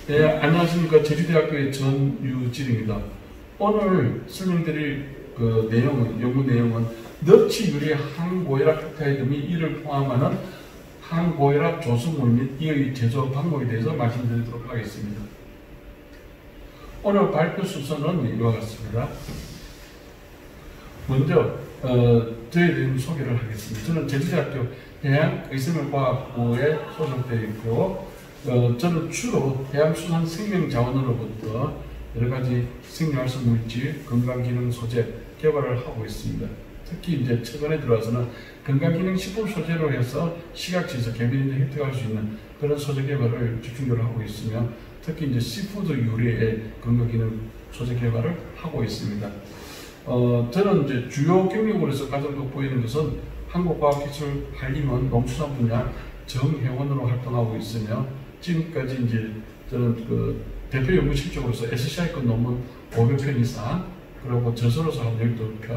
네, 안녕하십니까. 제주대학교의 전유진입니다. 오늘 설명드릴 연구 내용은 넙치 유래 항고혈압 펩타이드 및 이를 포함하는 항고혈압 조성물 및 이의 제조 방법에 대해서 말씀드리도록 하겠습니다. 오늘 발표 순서는 이와 같습니다. 먼저 저에 대한 소개를 하겠습니다. 저는 제주대학교 해양의생물과학부에 소속되어 있고 저는 주로 해양수산생명자원으로부터 여러가지 생명활성 물질, 건강기능 소재 개발을 하고 있습니다. 특히 이제 최근에 들어와서는 건강기능 식품 소재로 해서 시각지에서 개미인들 획득할 수 있는 그런 소재 개발을 집중적으로 하고 있으며 특히 이제 시푸드 유래의 건강기능 소재 개발을 하고 있습니다. 저는 이제 주요 경력으로서 가장 돋보이는 것은 한국과학기술 한림원 농수산 분야 정회원으로 활동하고 있으며 지금까지 이제 저는 대표 연구실적으로서 SCI급 논문 500편 이상, 그리고 저서로서 한 12편, 그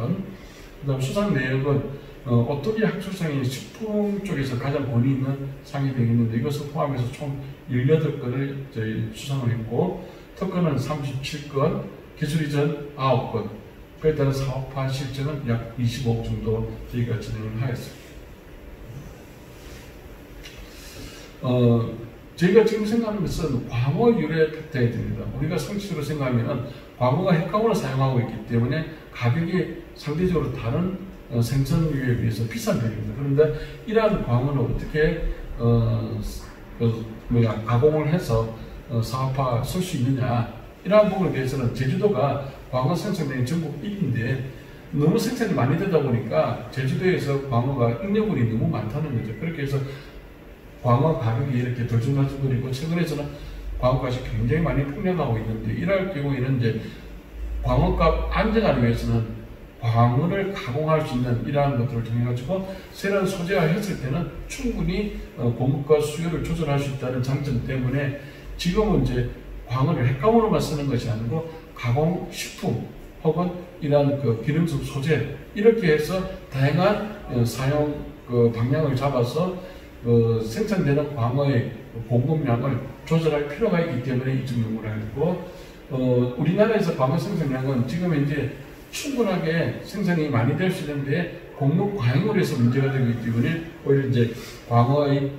다음 수상 내역은 오토기 학술상의 식품 쪽에서 가장 권위 있는 상이 되겠는데 이것을 포함해서 총 18건을 저희 수상을 했고, 특허는 37건, 기술 이전 9건, 그에 따른 사업화 실적은 약 25억 정도 저희가 진행을 하였습니다. 저희가 지금 생각하는 것은 광어 유래 펩타이드입니다. 우리가 상식으로 생각하면 광어가 핵광어를 사용하고 있기 때문에 가격이 상대적으로 다른 생선류에 비해서 비싼 편입니다. 그런데 이러한 광어는 어떻게 가공을 해서 사업화 쓸 수 있느냐, 이러한 부분에 대해서는 제주도가 광어 생산량이 전국 1위인데 너무 생산이 많이 되다 보니까 제주도에서 광어가 인력물이 너무 많다는 거죠. 그렇게 해서 광어 가격이 이렇게 덜컹덜컹거리고 최근에서는 광어값이 굉장히 많이 폭락하고 있는데, 이럴 경우에는 이제 광어값 안정하기 위해서는 광어를 가공할 수 있는 이러한 것들을 통해 가지고 새로운 소재화했을 때는 충분히 공급과 수요를 조절할 수 있다는 장점 때문에 지금은 이제 광어를 핵광어로만 쓰는 것이 아니고 가공식품 혹은 이러한 기능성 소재 이렇게 해서 다양한 사용 방향을 잡아서 생산되는 광어의 공급량을 조절할 필요가 있기 때문에 이쪽 연구를 하고, 우리나라에서 광어 생산량은 지금 현재 충분하게 생산이 많이 될 수 있는데 공급 과잉으로 해서 문제가 되고 있기 때문에 오히려 이제 광어의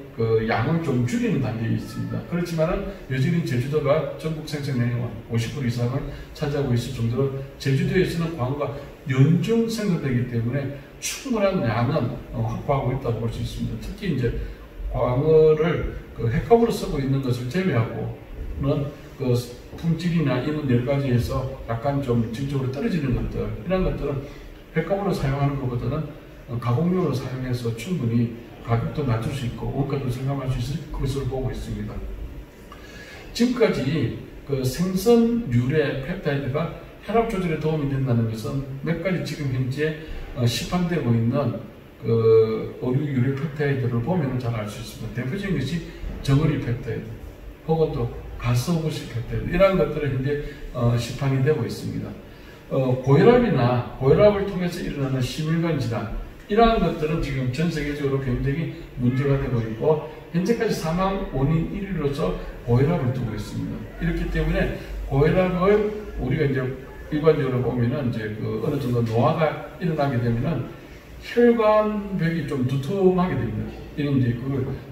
양을 좀 줄이는 단계에 있습니다. 그렇지만은 여전히 제주도가 전국 생산량의 50% 이상을 차지하고 있을 정도로 제주도에서는 광어가 연중 생산되기 때문에 충분한 양은 확보하고 있다고 볼 수 있습니다. 특히 이제 광어를 핵광으로 쓰고 있는 것을 제외하고는 품질이나 이런 여러 가지에서 약간 좀 질적으로 떨어지는 것들, 이런 것들은 핵광으로 사용하는 것보다는 가공용으로 사용해서 충분히 가격도 낮출 수 있고 원가도 절감할 수 있을 것으로 보고 있습니다. 지금까지 생선 유래 펩타이드가 혈압 조절에 도움이 된다는 것은 몇 가지 지금 현재 시판되고 있는 어류 유래 펩타이드를 보면 잘 알 수 있습니다. 대표적인 것이 정어리 펩타이드 혹은 또 가스오브시 펩타이드, 이러한 것들은 현재 시판이 되고 있습니다. 고혈압을 통해서 일어나는 심혈관 질환, 이러한 것들은 지금 전 세계적으로 굉장히 문제가 되고 있고 현재까지 사망 원인 1위로서 고혈압을 두고 있습니다. 이렇기 때문에 고혈압을 우리가 이제 일반적으로 보면은 이제 어느 정도 노화가 일어나게 되면은 혈관벽이 좀 두툼하게 됩니다. 이런 이제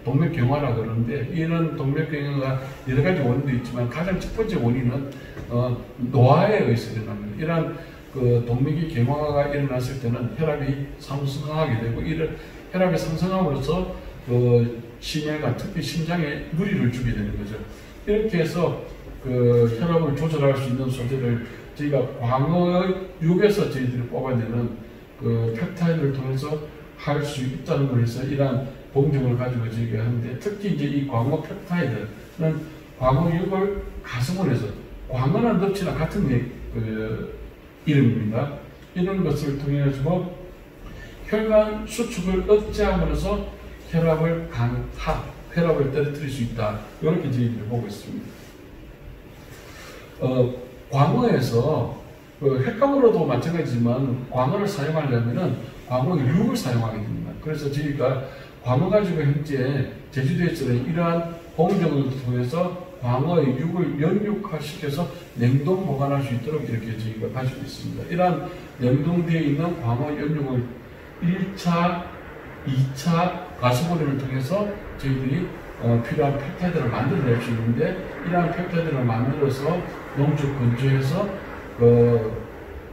동맥경화라 그러는데, 이런 동맥경화가 여러 가지 원인도 있지만 가장 첫 번째 원인은 노화에 의해서 일어납니다. 이러한 동맥이 경화가 일어났을 때는 혈압이 상승하게 되고, 이런 혈압이 상승함으로써 심혈관, 특히 심장에 무리를 주게 되는 거죠. 이렇게 해서 혈압을 조절할 수 있는 소재를 저희가 광어의 육에서 저희들이 뽑아내는 펩타이드를 통해서 할 수 있다는 것에서 이러한 공정을 가지고 저희가 하는데, 특히 이제 이 광어 펩타이드는 광어육을 가공을 해서, 광어나 넙치나 같은 이름입니다. 이런 것을 통해 가지고 혈관 수축을 억제함으로써 혈압을 혈압을 떨어뜨릴 수 있다, 이렇게 저희들이 보고 있습니다. 광어에서 핵광으로도 마찬가지지만 광어를 사용하려면은 광어육을 사용하게 됩니다. 그래서 저희가 광어 가지고 현재 제주도에서는 이러한 공정을 통해서 광어의 육을 연육화시켜서 냉동 보관할 수 있도록 이렇게 저희가 가지고 있습니다. 이러한 냉동되어 있는 광어 연육을 1차, 2차 가스보리를 통해서 저희들이 필요한 펩타이드를 만들어낼 수 있는데, 이러한 펩타이드를 만들어서 농축 건조해서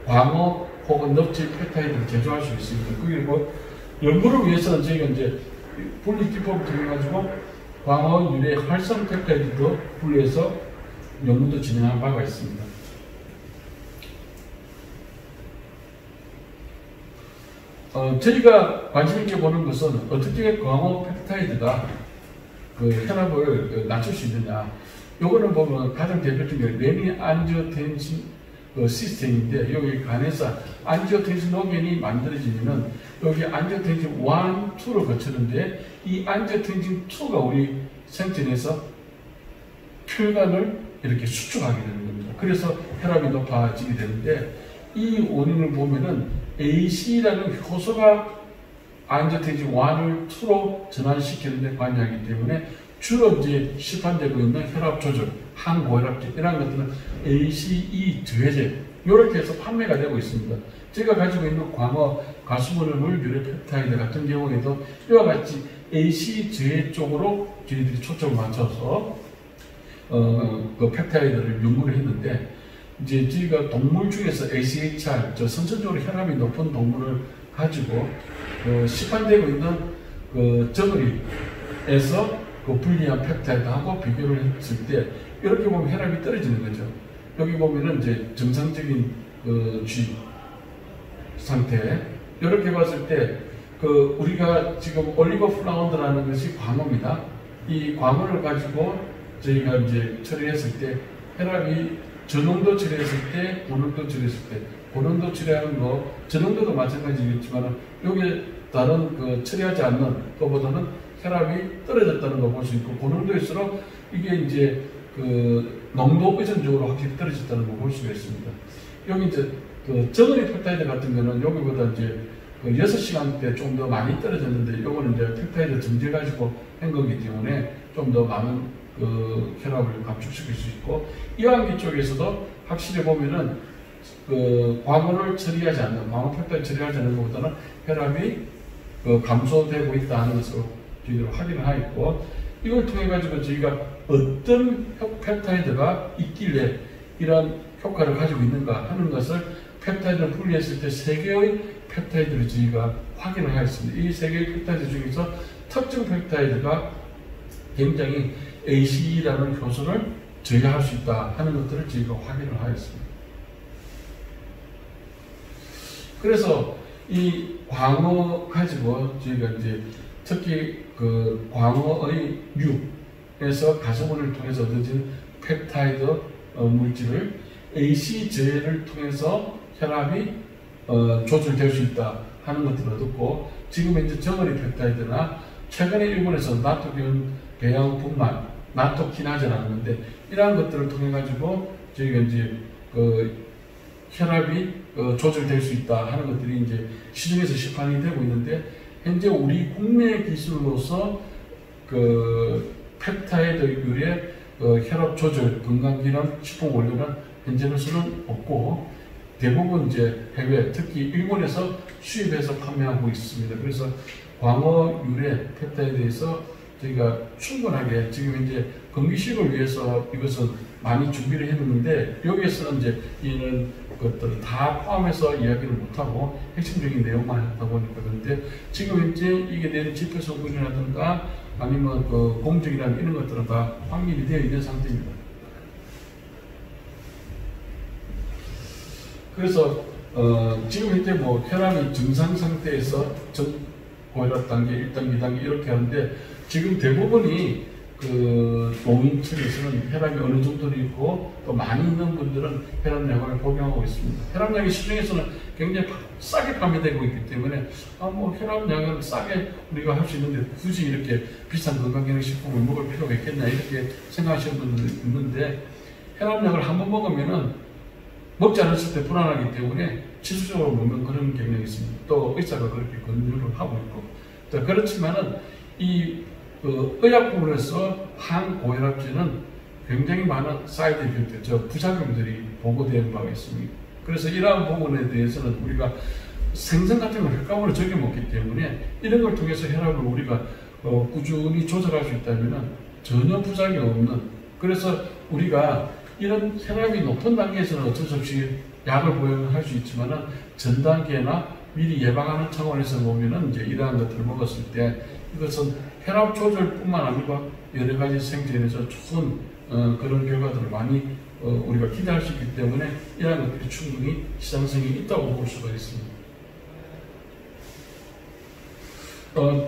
광어 혹은 넙치 펩타이드를 제조할 수 있습니다. 그리고 연구를 위해서는 저희가 이제 분리 기법을 통해 가지고 광어 유래 활성 펩타이드도 분리해서 연구도 진행한 바가 있습니다. 저희가 관심 있게 보는 것은 어떻게 광어 펩타이드가 혈압을 낮출 수 있느냐. 요거는 보면 가장 대표적인 게 레닌 안지오텐신 시스템인데, 여기 간에서 안지오텐신 노겐이 만들어지면은 여기 안지오텐신 1, 2를 거치는데, 이 안지오텐신 2가 우리 생체내에서 혈관을 이렇게 수축하게 되는 겁니다. 그래서 혈압이 높아지게 되는데, 이 원인을 보면은 AC라는 효소가 안지오텐신 1을 2로 전환시키는 데 관여하기 때문에 주로 이제 시판되고 있는 혈압 조절, 항고혈압제 이런 것들은 ACE 저해제 이렇게 해서 판매가 되고 있습니다. 제가 가지고 있는 광어 가수분해물 유래 펩타이드 같은 경우에도 이와 같이 ACE 저해 쪽으로 저희들이 초점을 맞춰서 그 펩타이드를 연구를 했는데, 이제 저희가 동물 중에서 ACHR, 선천적으로 혈압이 높은 동물을 가지고 시판되고 있는 저고리에서 분리한 펩타이드하고 비교를 했을 때 이렇게 보면 혈압이 떨어지는 거죠. 여기 보면은 이제 정상적인 G 상태. 이렇게 봤을 때 우리가 지금 올리고플라운드라는 것이 광어입니다. 이 광어를 가지고 저희가 이제 처리했을 때 혈압이 저농도 처리했을 때, 고농도 처리했을 때, 고농도 처리하는 거, 저농도도 마찬가지겠지만 여기에 다른 처리하지 않는 것보다는 혈압이 떨어졌다는 걸 볼 수 있고, 고농도일수록 이게 이제 농도 의존적으로 확실히 떨어졌다는 걸 볼 수가 있습니다. 여기 이제 저고리 펩타이드 같은 거는 여기보다 이제 6시간대 좀 더 많이 떨어졌는데, 요거는 이제 펩타이드 정제 가지고 한 거기 때문에 좀 더 많은 혈압을 감축시킬 수 있고, 이완기 쪽에서도 확실히 보면은 광어를 처리하지 않는, 광어 펩타이드 처리하지 않는 것보다는 혈압이 감소되고 있다는 것을 저희가 확인을 하였고, 이걸 통해 가지고 저희가 어떤 펩타이드가 있길래 이런 효과를 가지고 있는가 하는 것을 펩타이드를 분리했을 때 3개의 펩타이드를 저희가 확인을 하였습니다. 이 3개의 펩타이드 중에서 특정 펩타이드가 굉장히 ACE라는 효소를 저해할 수 있다 하는 것들을 저희가 확인을 하였습니다. 그래서 이 광어 가지고 저희가 이제 특히 광어의 육에서 가수분을 통해서 얻어진 펩타이드 물질을 AC 저해를 통해서 혈압이 조절될 수 있다 하는 것들을 얻었고, 지금 이제 저고리 펩타이드나 최근에 일본에서 나토균 배양분말, 나토키나제라는 건데, 이러한 것들을 통해 가지고 저희가 이제 혈압이 조절될 수 있다 하는 것들이 이제 시중에서 시판이 되고 있는데, 현재 우리 국내 기술로서 펩타이드 유래 혈압 조절 건강기능 식품 원료는 현재로서는 없고, 대부분 이제 해외, 특히 일본에서 수입해서 판매하고 있습니다. 그래서 광어 유래 펩타이드에서 저희가 충분하게 지금 이제 건기식을 위해서 이것은 많이 준비를 했는데, 여기에서는 이제 이런 것들을 다 포함해서 이야기를 못하고 핵심적인 내용만 하다 보니까, 그런데 지금 이제 이게 되는 지표 성분이라든가 아니면 공정이라는 이런 것들은 다 확립이 되어 있는 상태입니다. 그래서 지금 현재 혈압이 정상 상태에서 고혈압 단계, 1단계, 2단계 이렇게 하는데, 지금 대부분이 농인 측에서는 혈압이 어느 정도 있고 또 많이 있는 분들은 혈압약을 복용하고 있습니다. 혈압약이 시중에서는 굉장히 싸게 판매되고 있기 때문에 혈압약을 싸게 우리가 할 수 있는데 굳이 이렇게 비싼 건강기능식품을 먹을 필요가 있겠냐 이렇게 생각하시는 분들도 있는데, 혈압약을 한번 먹으면은 먹지 않았을 때 불안하기 때문에 지속적으로 먹는 그런 경향이 있습니다. 또 의사가 그렇게 권유를 하고 있고, 그렇지만은 이 의약 부분에서 항고혈압제는 굉장히 많은 사이드 이펙트, 부작용들이 보고된 바가 있습니다. 그래서 이러한 부분에 대해서는 우리가 생선 같은 걸 혈관으로 적여 먹기 때문에 이런 걸 통해서 혈압을 우리가 꾸준히 조절할 수 있다면 전혀 부작용 없는, 그래서 우리가 이런 혈압이 높은 단계에서는 어쩔 수 없이 약을 복용할 수 있지만은 전 단계나 미리 예방하는 차원에서 보면은 이제 이러한 것들을 먹었을 때 이것은 혈압 조절뿐만 아니라 여러 가지 생체에서 좋은 그런 결과들을 많이 우리가 기대할 수 있기 때문에 이러한 것들이 충분히 시장성이 있다고 볼 수가 있습니다.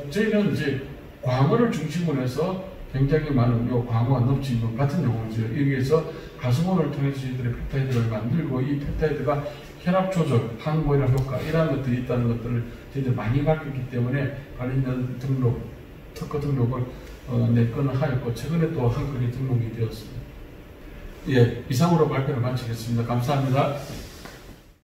저희는 이제 광어를 중심으로 해서 굉장히 많은 광어와 넙치 같은 용어죠. 여기에서 가스몬을 통해서 저희들의 펩타이드를 만들고 이 펩타이드가 혈압 조절, 항고혈압 효과 이러한 것들이 있다는 것들을 저희들 많이 밝혔기 때문에 관련 등록, 특허 등록을 냈거나 하였고 최근에 또 한 건이 등록이 되었습니다. 예, 이상으로 발표를 마치겠습니다. 감사합니다.